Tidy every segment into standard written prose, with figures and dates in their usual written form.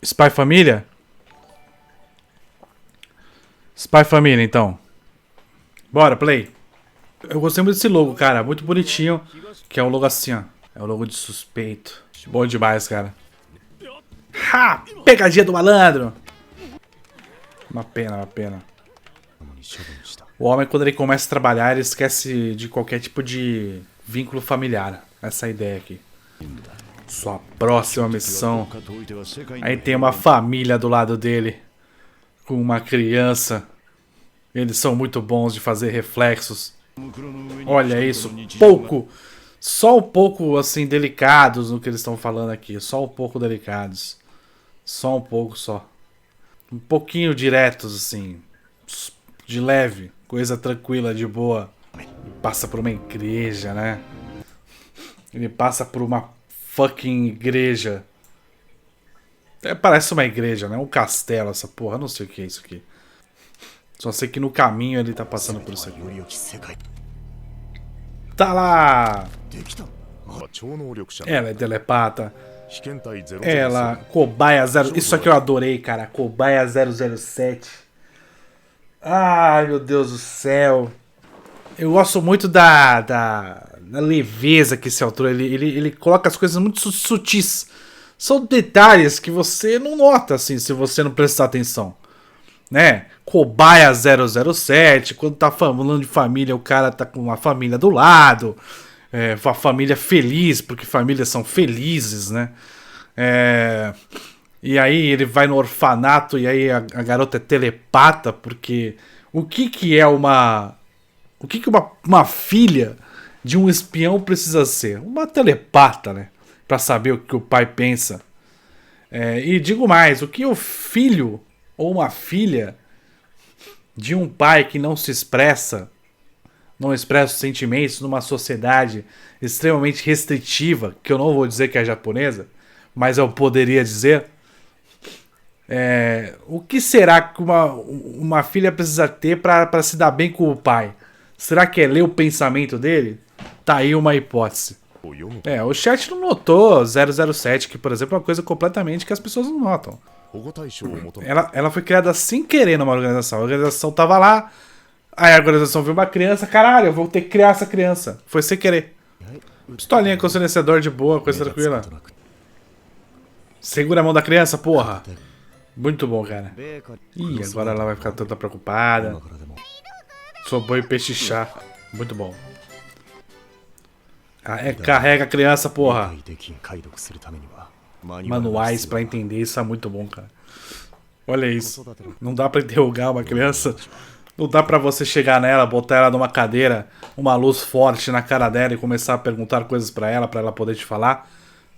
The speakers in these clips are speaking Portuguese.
Spy Família? Spy Família, então. Bora, play. Eu gostei muito desse logo, cara. Muito bonitinho. Que é um logo assim, ó. É o logo de suspeito. Bom demais, cara. Ha! Pegadinha do malandro! Uma pena, uma pena. O homem, quando ele começa a trabalhar, ele esquece de qualquer tipo de vínculo familiar. Essa é a ideia aqui. Sua próxima missão. Aí tem uma família do lado dele. Com uma criança. Eles são muito bons de fazer reflexos. Olha isso. Pouco. Só um pouco, assim, delicados no que eles estão falando aqui. Só um pouco delicados. Só um pouco, só. Um pouquinho diretos, assim. De leve. Coisa tranquila, de boa. Ele passa por uma igreja, né? Ele passa por uma fucking igreja. Parece uma igreja, né? Um castelo, essa porra. Eu não sei o que é isso aqui. Só sei que no caminho ele tá passando por isso aqui. Tá lá! Ela é telepata. Ela, Cobaia 0... Isso aqui eu adorei, cara. Cobaia 007. Ai, meu Deus do céu. Eu gosto muito da leveza que esse autor... Ele coloca as coisas muito sutis. São detalhes que você não nota, assim, se você não prestar atenção. Né? Cobaia 007, quando tá falando de família, o cara tá com uma família do lado, uma família feliz, porque famílias são felizes, né? E aí ele vai no orfanato e aí a garota é telepata, porque o que é uma filha de um espião precisa ser? Uma telepata, né? Pra saber o que o pai pensa. E digo mais, o que o filho ou uma filha de um pai que não se expressa, não expressa os sentimentos numa sociedade extremamente restritiva, que eu não vou dizer que é japonesa, mas eu poderia dizer, o que será que uma filha precisa ter para se dar bem com o pai? Será que é ler o pensamento dele? Tá aí uma hipótese. O chat não notou 007, que por exemplo é uma coisa completamente que as pessoas não notam. Ela foi criada sem querer numa organização. A organização tava lá, aí a organização viu uma criança, caralho, eu vou ter que criar essa criança. Foi sem querer. Pistolinha com o silenciador de boa, coisa tranquila. Segura a mão da criança, porra. Muito bom, cara. Ih, agora ela vai ficar toda preocupada. Sou boi peixe chá. Muito bom. Carrega a criança, porra. Manuais pra entender, isso é muito bom, cara. Olha isso. Não dá pra interrogar uma criança. Não dá pra você chegar nela, botar ela numa cadeira, uma luz forte na cara dela e começar a perguntar coisas pra ela poder te falar.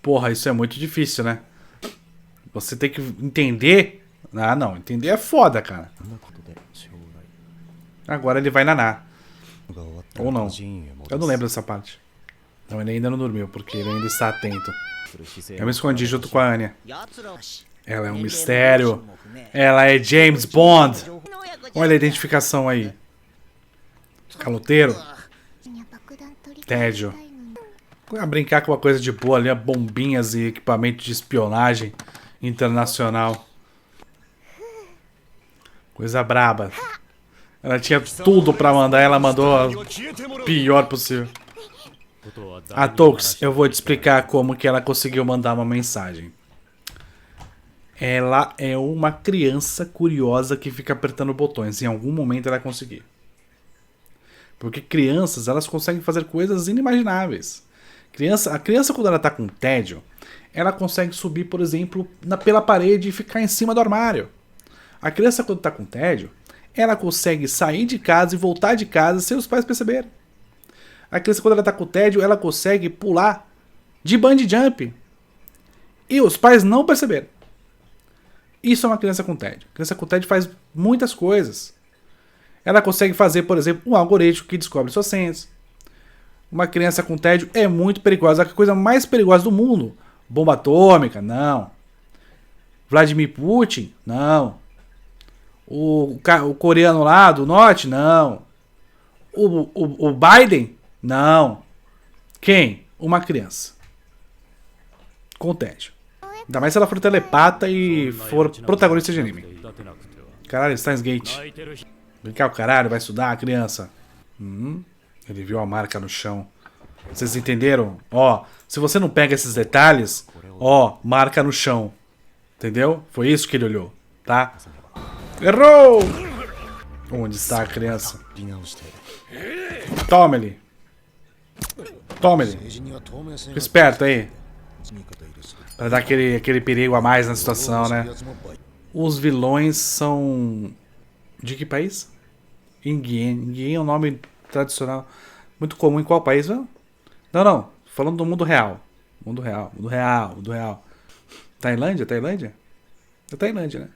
Porra, isso é muito difícil, né? Você tem que entender. Ah, não. Entender é foda, cara. Agora ele vai naná. Ou não. Eu não lembro dessa parte. Não, ele ainda não dormiu, porque ele ainda está atento. Eu me escondi junto com a Anya. Ela é um mistério. Ela é James Bond. Olha a identificação aí. Caloteiro. Tédio. Vou brincar com uma coisa de boa ali, bombinhas e equipamento de espionagem internacional. Coisa braba. Ela tinha tudo pra mandar, ela mandou a pior possível. A Tox, eu vou te explicar como que ela conseguiu mandar uma mensagem. Ela é uma criança curiosa que fica apertando botões. Em algum momento ela vai conseguir. Porque crianças, elas conseguem fazer coisas inimagináveis. A criança quando ela tá com tédio, ela consegue subir, por exemplo, pela parede e ficar em cima do armário. A criança quando tá com tédio, ela consegue sair de casa e voltar de casa sem os pais perceberem. A criança, quando ela tá com tédio, ela consegue pular de bungee jump. E os pais não perceberam. Isso é uma criança com tédio. A criança com tédio faz muitas coisas. Ela consegue fazer, por exemplo, um algoritmo que descobre suas senhas. Uma criança com tédio é muito perigosa. A coisa mais perigosa do mundo. Bomba atômica? Não. Vladimir Putin? Não. O coreano lá do norte? Não. O Biden? Não. Quem? Uma criança. contente. Ainda mais se ela for telepata e for protagonista de anime. Caralho, Steins Gate. Brincar o caralho, vai estudar a criança. Ele viu a marca no chão. Vocês entenderam? Ó, se você não pega esses detalhes, ó, marca no chão. Entendeu? Foi isso que ele olhou, tá? Errou! Onde está a criança? Toma ele. Toma ele. Fica esperto aí. Pra dar aquele perigo a mais na situação, né? Os vilões são... De que país? Nguyen. Nguyen é um nome tradicional. Muito comum em qual país, não? Não. Falando do mundo real. Mundo real. Tailândia? É Tailândia, né?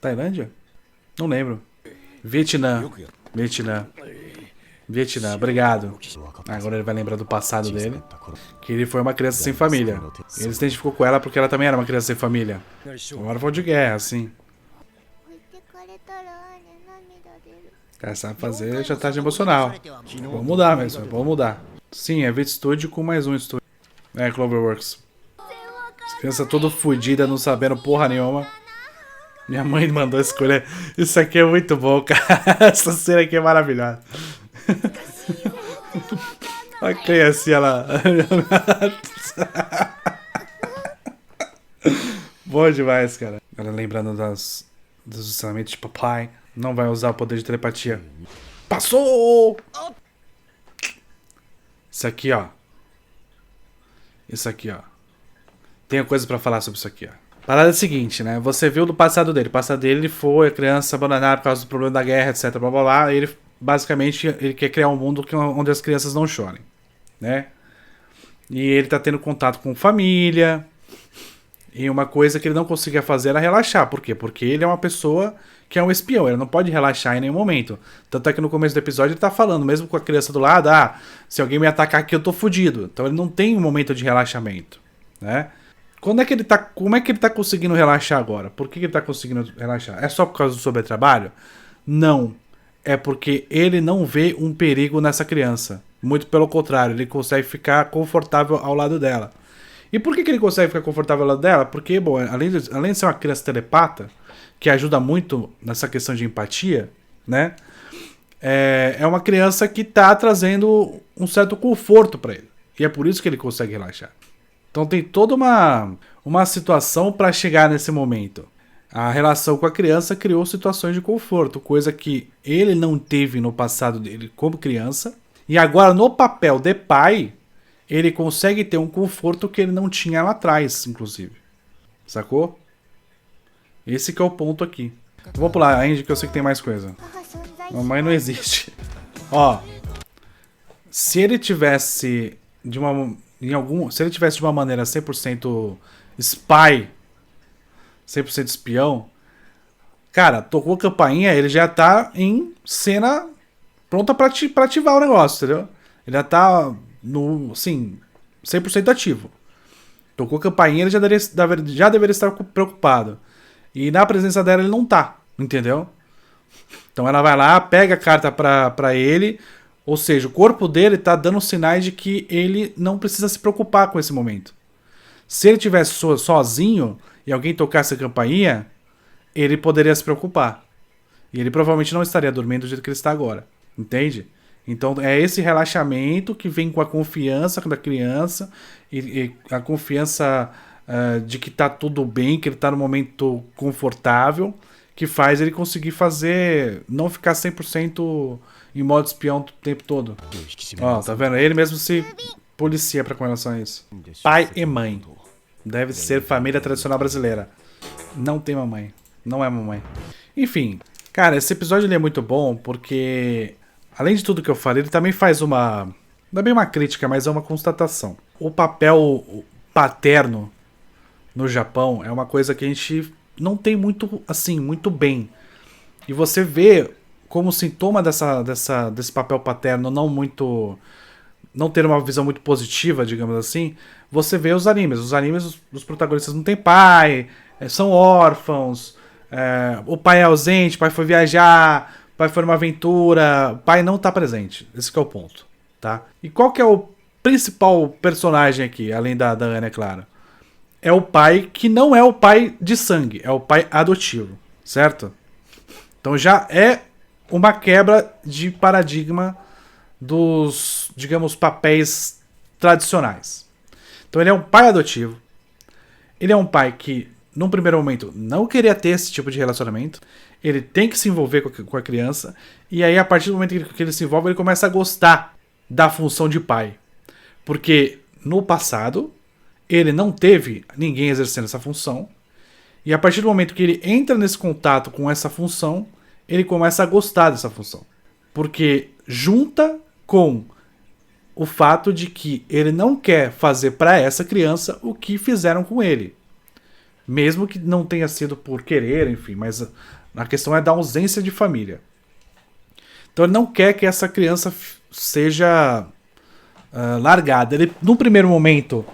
Tailândia? Não lembro. Vietnã, obrigado. Agora ele vai lembrar do passado dele. Que ele foi uma criança sem família. Ele se identificou com ela porque ela também era uma criança sem família. Agora foi de guerra, assim. O cara sabe fazer chantagem emocional. Vamos mudar mesmo, vamos mudar. Sim, é Vit Studio com mais um estúdio. É, Cloverworks. As crianças todas fodidas, não sabendo porra nenhuma. Minha mãe mandou escolher. Isso aqui é muito bom, cara. Essa cena aqui é maravilhosa. Olha a criancinha lá. Bom demais, cara. Ela lembrando dos ensinamentos de papai. Não vai usar o poder de telepatia. Passou! Isso aqui, ó. Tenho coisa pra falar sobre isso aqui, ó. A parada é a seguinte, né? Você viu do passado dele. O passado dele, ele foi a criança abandonada por causa do problema da guerra, etc. Blá, blá, blá. E ele, basicamente, ele quer criar um mundo onde as crianças não chorem, né? E ele tá tendo contato com família. E uma coisa que ele não conseguia fazer era relaxar. Por quê? Porque ele é uma pessoa que é um espião. Ele não pode relaxar em nenhum momento. Tanto é que no começo do episódio ele tá falando, mesmo com a criança do lado, se alguém me atacar aqui eu tô fudido. Então ele não tem um momento de relaxamento, né? Como é que ele tá conseguindo relaxar agora? Por que ele tá conseguindo relaxar? É só por causa do sobretrabalho? Não. É porque ele não vê um perigo nessa criança. Muito pelo contrário, ele consegue ficar confortável ao lado dela. E por que ele consegue ficar confortável ao lado dela? Porque, bom, além de ser uma criança telepata, que ajuda muito nessa questão de empatia, né? É uma criança que tá trazendo um certo conforto para ele. E é por isso que ele consegue relaxar. Então tem toda uma situação para chegar nesse momento. A relação com a criança criou situações de conforto, coisa que ele não teve no passado dele como criança. E agora no papel de pai, ele consegue ter um conforto que ele não tinha lá atrás, inclusive. Sacou? Esse que é o ponto aqui. Eu vou pular ainda que eu sei que tem mais coisa. Mamãe não existe. Ó, se ele tivesse de uma maneira 100% spy, 100% espião, cara, tocou a campainha, ele já tá em cena pronta pra ativar o negócio, entendeu? Ele já tá assim, 100% ativo. Tocou a campainha, ele já deveria estar preocupado. E na presença dela ele não tá, entendeu? Então ela vai lá, pega a carta pra ele. Ou seja, o corpo dele tá dando sinais de que ele não precisa se preocupar com esse momento. Se ele tivesse sozinho e alguém tocasse a campainha, ele poderia se preocupar. E ele provavelmente não estaria dormindo do jeito que ele está agora. Entende? Então é esse relaxamento que vem com a confiança da criança e a confiança de que tá tudo bem, que ele tá no momento confortável, que faz ele conseguir não ficar 100% em modo espião o tempo todo. Ó, tá vendo? Ele mesmo se policia com relação a isso. Pai e mãe. Deve ser família tradicional brasileira. Não tem mamãe. Não é mamãe. Enfim, cara, esse episódio ele é muito bom porque, além de tudo que eu falei, ele também faz não é bem uma crítica, mas é uma constatação. O papel paterno no Japão é uma coisa que a gente não tem muito, assim, muito bem. E você vê como sintoma desse papel paterno não ter uma visão muito positiva, digamos assim, você vê os animes. Os animes, os protagonistas não têm pai, são órfãos, o pai é ausente, o pai foi viajar, o pai foi numa aventura, o pai não tá presente. Esse que é o ponto, tá? E qual que é o principal personagem aqui, além da Ana, é claro? é o pai que não é o pai de sangue, é o pai adotivo, certo? Então já é uma quebra de paradigma dos, digamos, papéis tradicionais. Então ele é um pai adotivo, ele é um pai que, num primeiro momento, não queria ter esse tipo de relacionamento, ele tem que se envolver com a criança, e aí a partir do momento que ele se envolve, ele começa a gostar da função de pai. Porque no passado, ele não teve ninguém exercendo essa função, e a partir do momento que ele entra nesse contato com essa função, ele começa a gostar dessa função. Porque junta com o fato de que ele não quer fazer para essa criança o que fizeram com ele. Mesmo que não tenha sido por querer, enfim, mas a questão é da ausência de família. Então ele não quer que essa criança seja largada. Ele, no primeiro momento,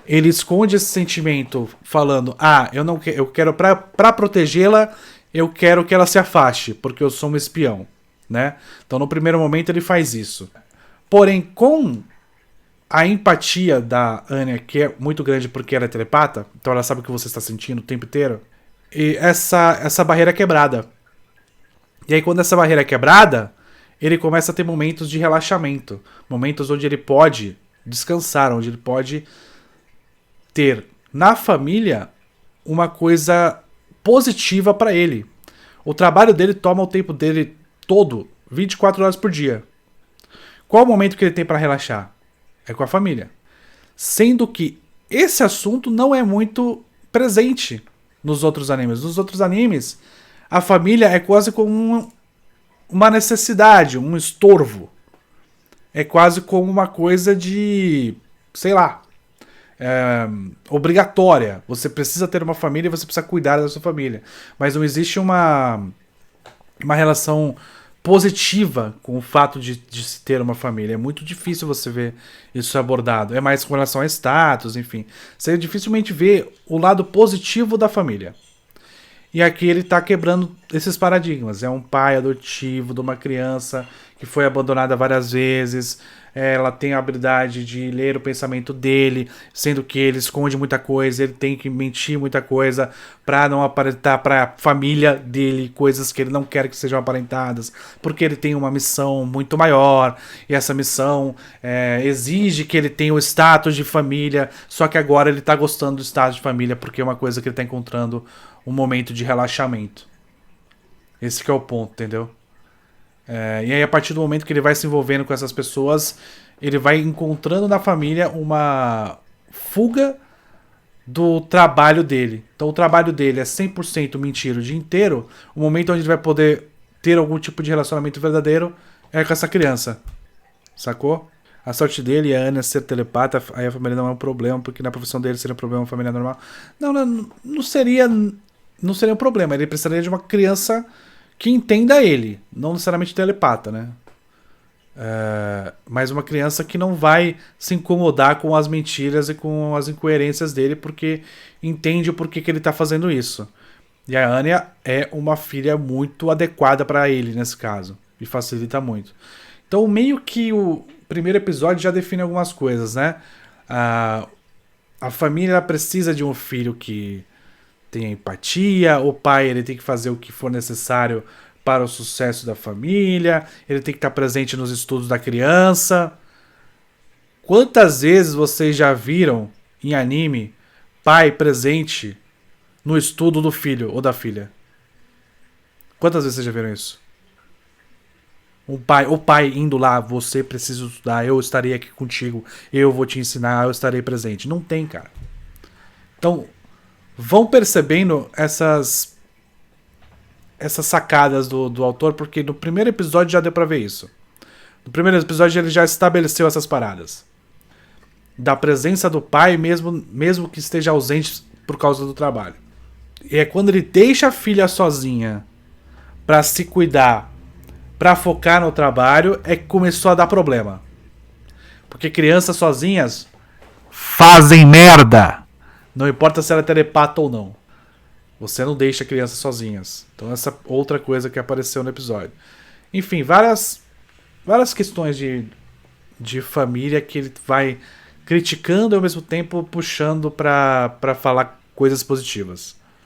ele esconde esse sentimento falando: eu não quero, eu quero para protegê-la, eu quero que ela se afaste, porque eu sou um espião, né? Então no primeiro momento ele faz isso. Porém, com a empatia da Anya, que é muito grande porque ela é telepata, então ela sabe o que você está sentindo o tempo inteiro, e essa barreira é quebrada. E aí quando essa barreira é quebrada, ele começa a ter momentos de relaxamento, momentos onde ele pode descansar, onde ele pode ter na família uma coisa positiva para ele. O trabalho dele toma o tempo dele todo, 24 horas por dia. Qual o momento que ele tem para relaxar? É com a família. Sendo que esse assunto não é muito presente nos outros animes. Nos outros animes, a família é quase como uma necessidade, um estorvo. É quase como uma coisa de, sei lá, obrigatória. Você precisa ter uma família e você precisa cuidar da sua família. Mas não existe uma relação positiva com o fato de se ter uma família. É muito difícil você ver isso abordado. É mais com relação a status, enfim. Você dificilmente vê o lado positivo da família. E aqui ele está quebrando esses paradigmas. É um pai adotivo de uma criança que foi abandonada várias vezes. Ela tem a habilidade de ler o pensamento dele, sendo que ele esconde muita coisa, ele tem que mentir muita coisa para não aparentar para a família dele coisas que ele não quer que sejam aparentadas, porque ele tem uma missão muito maior, e essa missão exige que ele tenha o status de família, só que agora ele está gostando do status de família porque é uma coisa que ele está encontrando um momento de relaxamento. Esse que é o ponto, entendeu? E aí a partir do momento que ele vai se envolvendo com essas pessoas, ele vai encontrando na família uma fuga do trabalho dele. Então o trabalho dele é 100% mentira o dia inteiro. O momento onde ele vai poder ter algum tipo de relacionamento verdadeiro é com essa criança. Sacou? A sorte dele é a Anya ser telepata, aí a família não é um problema, porque na profissão dele seria um problema uma família normal. Não seria um problema. Ele precisaria de uma criança que entenda ele, não necessariamente telepata, né? Mas uma criança que não vai se incomodar com as mentiras e com as incoerências dele, porque entende o porquê que ele tá fazendo isso. E a Anya é uma filha muito adequada para ele nesse caso, e facilita muito. Então meio que o primeiro episódio já define algumas coisas, né? A família precisa de um filho que tenha empatia, o pai ele tem que fazer o que for necessário para o sucesso da família, ele tem que estar presente nos estudos da criança. Quantas vezes vocês já viram em anime pai presente no estudo do filho ou da filha? Quantas vezes vocês já viram isso? O pai indo lá, você precisa estudar, eu estarei aqui contigo, eu vou te ensinar, eu estarei presente. Não tem, cara. Então, vão percebendo essas sacadas do autor, porque no primeiro episódio já deu pra ver isso. No primeiro episódio ele já estabeleceu essas paradas. Da presença do pai, mesmo que esteja ausente por causa do trabalho. E é quando ele deixa a filha sozinha pra se cuidar, pra focar no trabalho, é que começou a dar problema. Porque crianças sozinhas fazem merda. Não importa se ela é telepata ou não. Você não deixa crianças sozinhas. Então essa outra coisa que apareceu no episódio. Enfim, várias questões de família que ele vai criticando e ao mesmo tempo puxando pra falar coisas positivas.